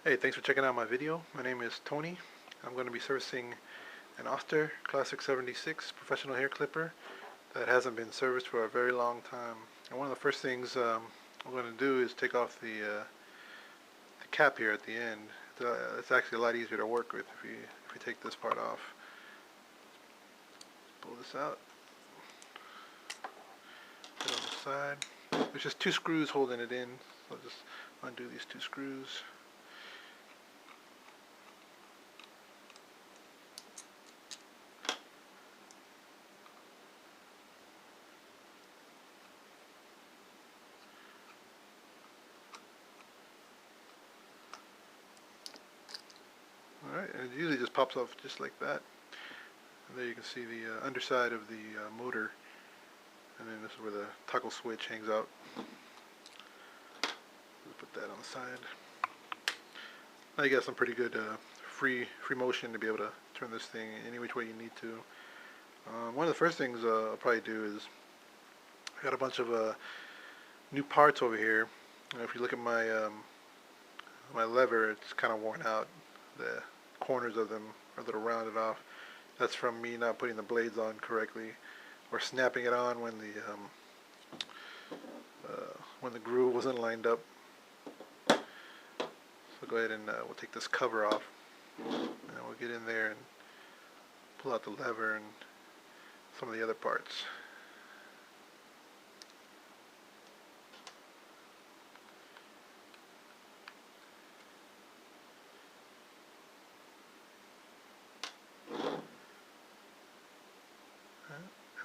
Hey, thanks for checking out my video. My name is Tony. I'm going to be servicing an Oster Classic 76 professional hair clipper that hasn't been serviced for a very long time. And one of the first things I'm going to do is take off the cap here at the end. It's actually a lot easier to work with if you take this part off. Pull this out. Put it on the side. There's just two screws holding it in. So I'll just undo these two screws. Alright, and it usually just pops off just like that. And there you can see the underside of the motor, and then this is where the toggle switch hangs out. We'll put that on the side. Now you got some pretty good free motion to be able to turn this thing any which way you need to. One of the first things I'll probably do is I got a bunch of new parts over here. If you look at my lever, it's kind of worn out. The corners of them are a little rounded off. That's from me not putting the blades on correctly, or snapping it on when the groove wasn't lined up. So go ahead and we'll take this cover off, and we'll get in there and pull out the lever and some of the other parts.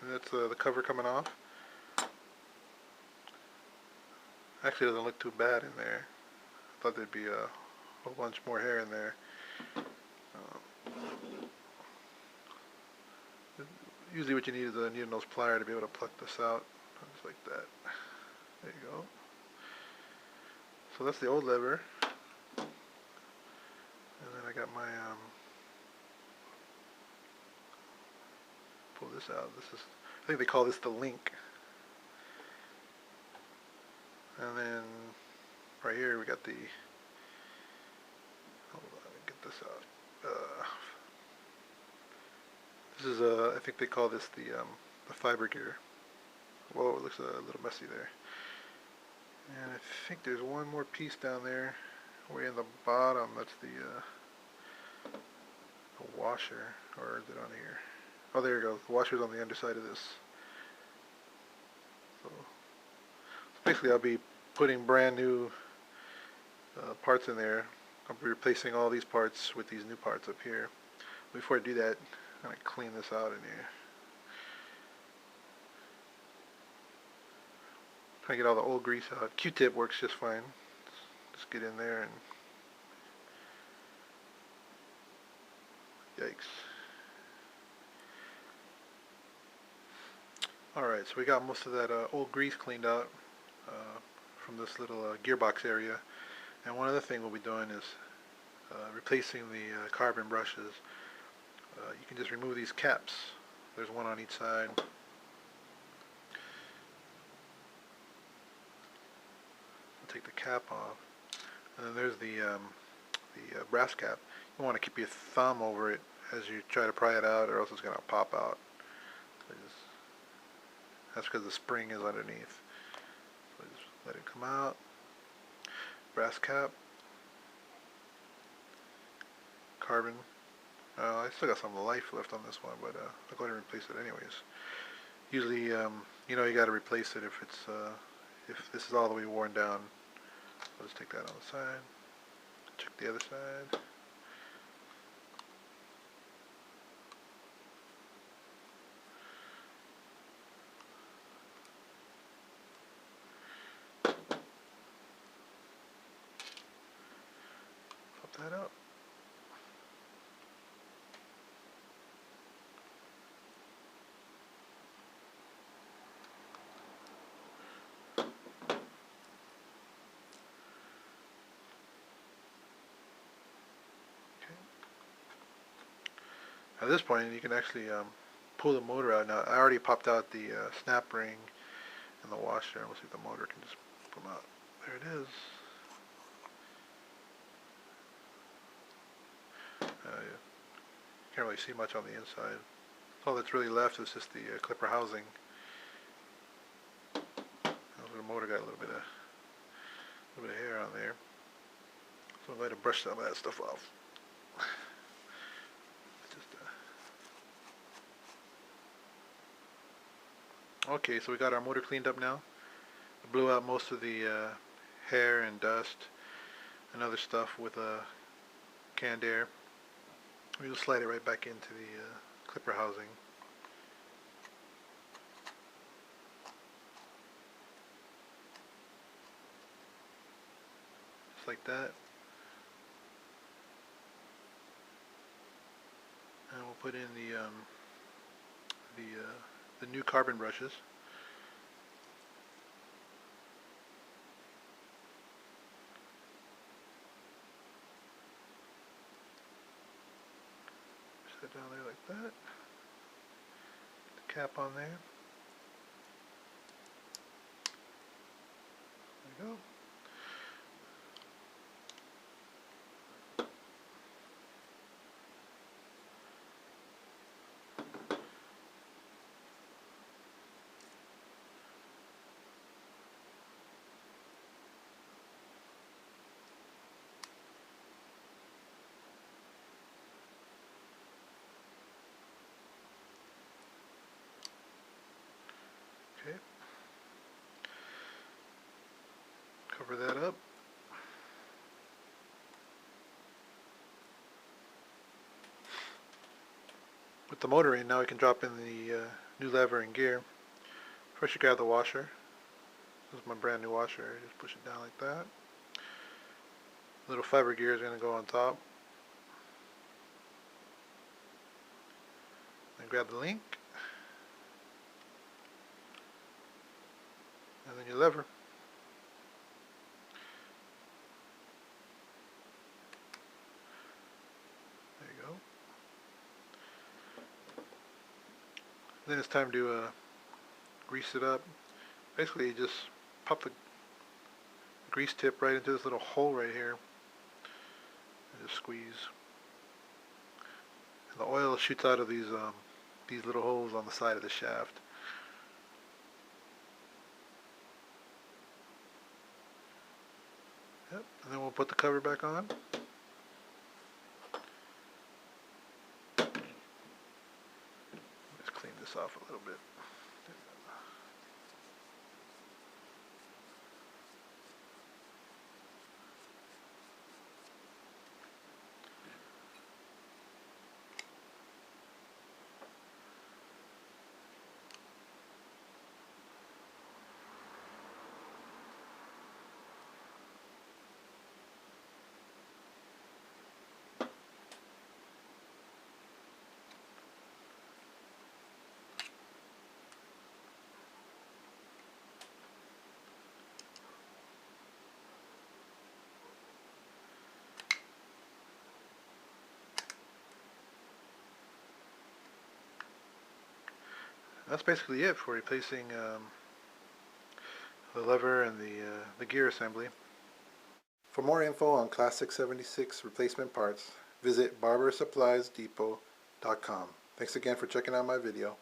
And that's the cover coming off. Actually, it doesn't look too bad in there. I thought there'd be a whole bunch more hair in there. Usually what you need is a needle nose plier to be able to pluck this out. Just like that. There you go. So that's the old lever. And then I got my, pull this out. This is, I think they call this the link. And then right here we got the, hold on, let me get this out. This is I think they call this the fiber gear. Whoa, it looks a little messy there. And I think there's one more piece down there, way in the bottom. That's the washer, or is it on here? Oh, there you go. The washer's on the underside of this. So basically, I'll be putting brand new parts in there. I'll be replacing all these parts with these new parts up here. Before I do that, I'm going to clean this out in here. Trying to get all the old grease out. Q-tip works just fine. Just get in there and yikes. Alright, so we got most of that old grease cleaned out from this little gearbox area. And one other thing we'll be doing is replacing the carbon brushes. You can just remove these caps. There's one on each side. Take the cap off, and then there's the brass cap. You want to keep your thumb over it as you try to pry it out, or else it's going to pop out. So that's because the spring is underneath. So just let it come out. Brass cap, carbon. I still got some life left on this one, but I'll go ahead and replace it anyways. Usually, you know, you got to replace it if it's if this is all the way worn down. I'll just take that on the side. Check the other side. Pop that up. At this point, you can actually pull the motor out. Now, I already popped out the snap ring and the washer. We'll see if the motor can just come out. There it is. Can't really see much on the inside. All that's really left is just the clipper housing. The motor got a little bit of hair on there, so I'm going to brush some of that stuff off. Just, okay, so we got our motor cleaned up now. I blew out most of the hair and dust and other stuff with canned air. We just slide it right back into the clipper housing. Just like that. And we'll put in the new carbon brushes. Set down there like that. The cap on there. There we go. Okay. Cover that up. With the motor in, now we can drop in the new lever and gear. First you grab the washer. This is my brand new washer. Just push it down like that. Little fiber gear is going to go on top. Then grab the link. And then your lever. There you go. Then it's time to grease it up. Basically, you just pop the grease tip right into this little hole right here. And just squeeze. And the oil shoots out of these little holes on the side of the shaft. Yep, and then we'll put the cover back on. Let's clean this off a little bit. That's basically it for replacing the lever and the gear assembly. For more info on Classic 76 replacement parts, visit barbersuppliesdepot.com. Thanks again for checking out my video.